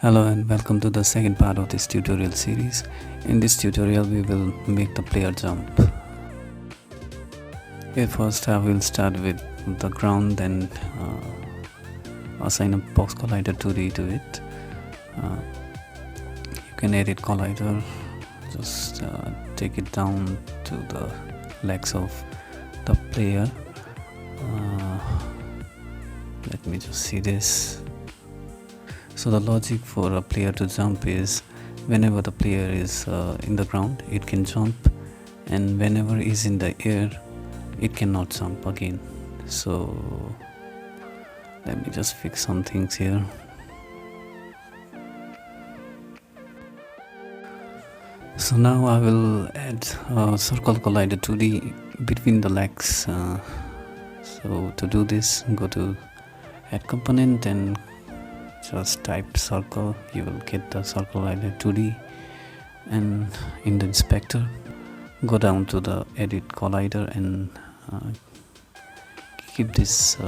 Hello and welcome to the second part of this tutorial series. In this tutorial we will make the player jump. Here first I will start with the ground, then assign a box collider 2D to it. You can edit collider, just take it down to the legs of the player. Let me just see this. So the logic for a player to jump is whenever the player is in the ground, it can jump, and whenever is in the air, it cannot jump again. So let me just fix some things here. So now I will add circle collider 2D between the legs. So to do this, go to add component and just type circle. You will get the circle collider 2D, and in the inspector go down to the edit collider and keep this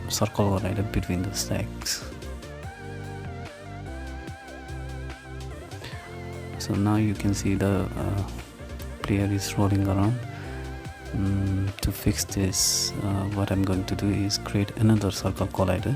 circle collider between the stacks. So now you can see the player is rolling around. To fix this, what I'm going to do is create another circle collider.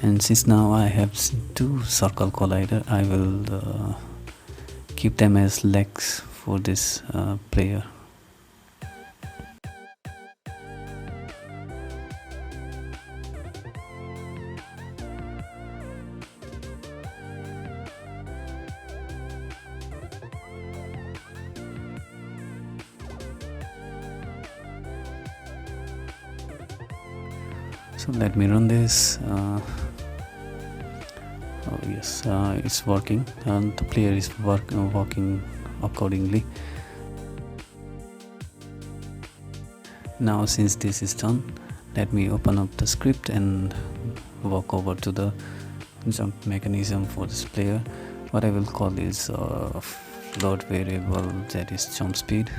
And since now I have two circle collider, I will keep them as legs for this player. So let me run this. Oh yes, it's working, and the player is walking accordingly. Now since this is done, let me open up the script and walk over to the jump mechanism for this player. What I will call is float variable, that is jump speed,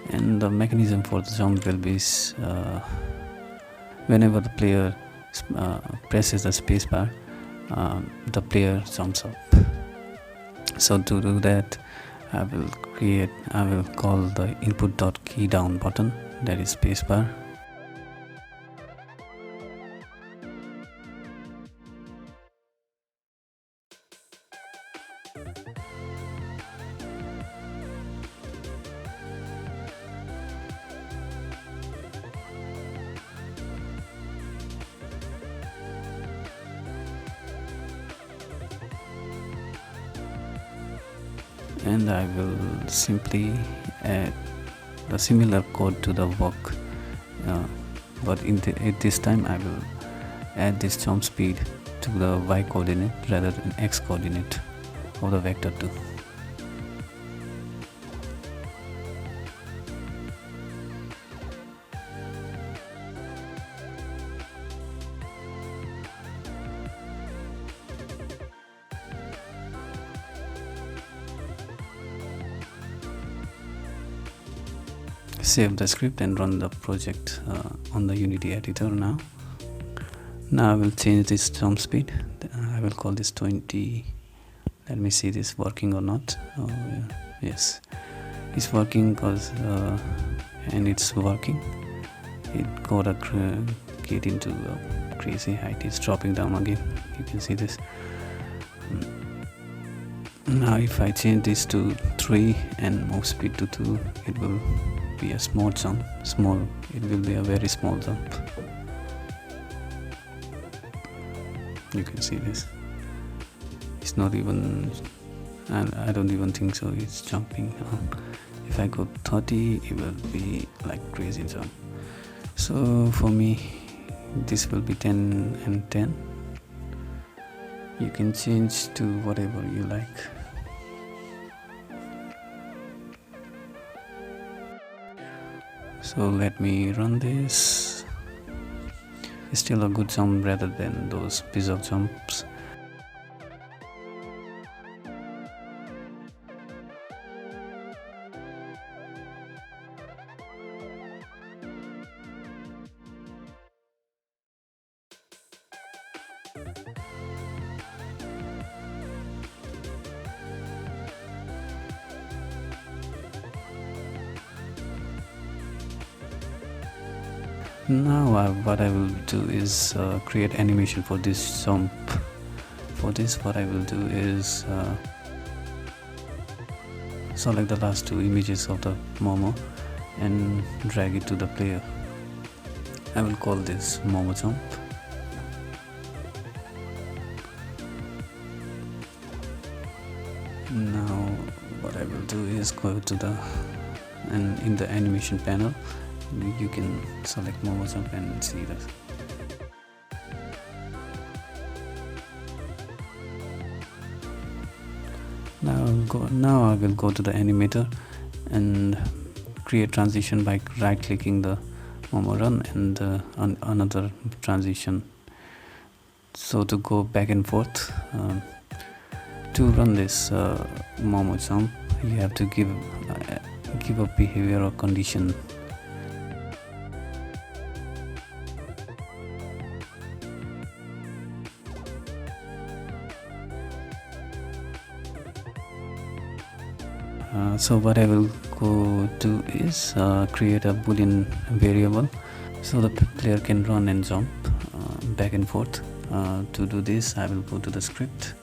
and the mechanism for the jump will be whenever the player presses the spacebar, the player jumps up. So to do that, I will call the input.key down button, that is spacebar. And I will simply add the similar code to the walk, but at this time I will add this jump speed to the y coordinate rather than x coordinate of the vector 2. Save the script and run the project on the Unity editor now. Now I will change this jump speed. I will call this 20. Let me see this working or not. Oh, yeah. Yes, it's working because and it's working. It got get into a crazy height. It's dropping down again. You can see this. Now if I change this to 3 and move speed to 2, it will be a small jump. It will be a very small jump. You can see this. It's not even, I don't even think so it's jumping. If I go 30, it will be like crazy jump. So for me, this will be 10 and 10. You can change to whatever you like. So let me run this. It's still a good jump rather than those bizarre jumps. Now what I will do is create animation for this jump. For this, what I will do is select the last two images of the Momo and drag it to the player. I will call this Momo jump. Now what I will do is go to the, and in the animation panel you can select Momo jump and see this. Now I will go to the animator and create transition by right clicking the Momo run and another transition. So to go back and forth, to run this Momo jump, you have to give a behavior or condition. So what I will go do is create a boolean variable so the player can run and jump back and forth. To do this, I will go to the script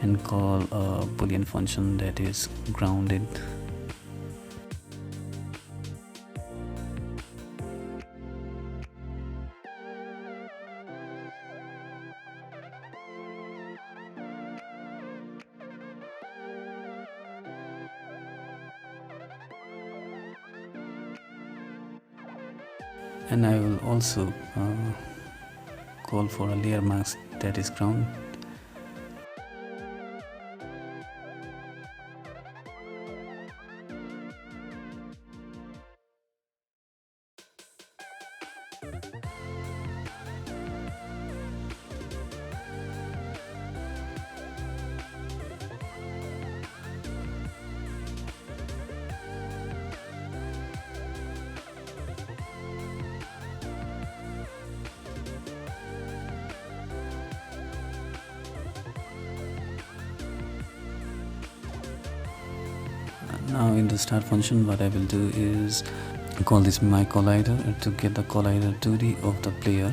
and call a boolean function that is grounded. And I will also call for a layer mask that is ground. Now in the start function, what I will do is call this my collider to get the collider 2D of the player.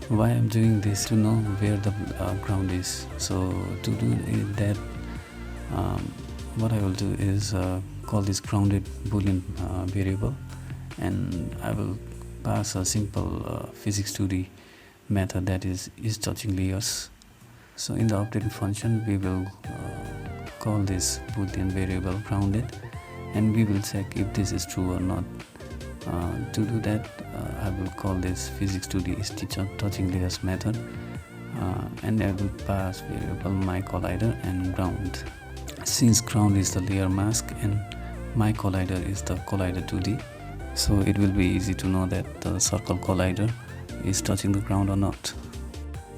Why I'm doing this, to know where the ground is. So to do that, what I will do is call this grounded boolean variable, and I will pass a simple physics 2D method that is touching layers. So in the update function, we will call this boolean variable grounded, and we will check if this is true or not. To do that, I will call this physics 2D is touching layers method, and I will pass variable my collider and ground. Since ground is the layer mask and my collider is the collider 2D, so it will be easy to know that the circle collider is touching the ground or not.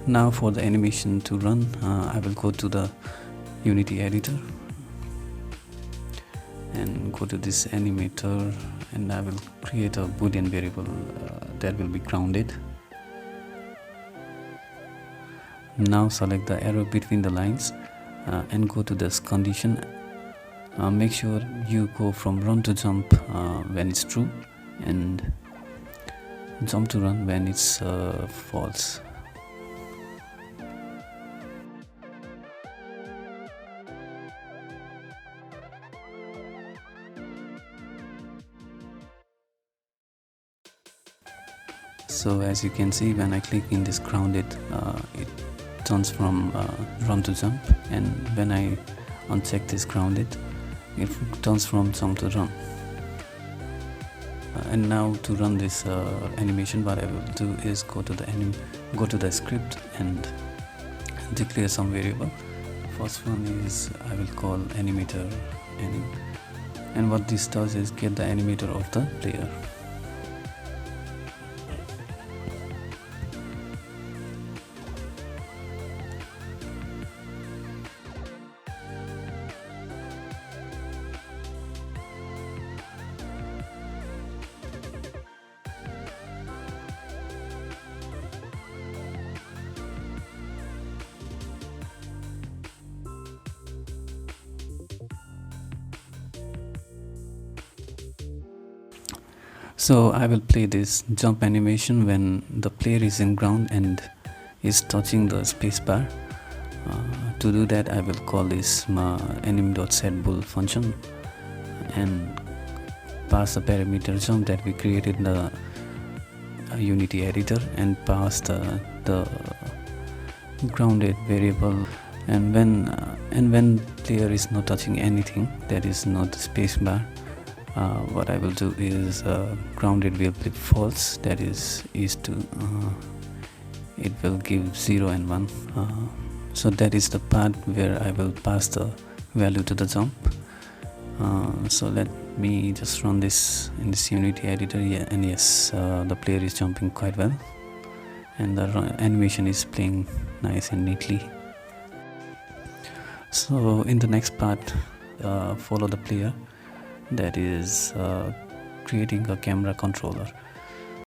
Now for the animation to run, I will go to the Unity editor and go to this animator, and I will create a boolean variable that will be grounded. Now select the arrow between the lines and go to this condition. Make sure you go from run to jump when it's true, and jump to run when it's false. So as you can see, when I click in this grounded, it turns from run to jump, and when I uncheck this grounded, it turns from jump to run. And now to run this animation, what I will do is go to the script and declare some variable. First one is I will call animator anim, and what this does is get the animator of the player. So I will play this jump animation when the player is in ground and is touching the spacebar. To do that, I will call this anim.setBool function and pass the parameter jump that we created in the Unity editor, and pass the grounded variable. And when player is not touching anything, that is not the spacebar, what I will do is grounded will be false, that is to it will give 0 and 1. So that is the part where I will pass the value to the jump. So let me just run this in this Unity editor. And yes, the player is jumping quite well, and the animation is playing nice and neatly. So in the next part, follow the player, that is creating a camera controller.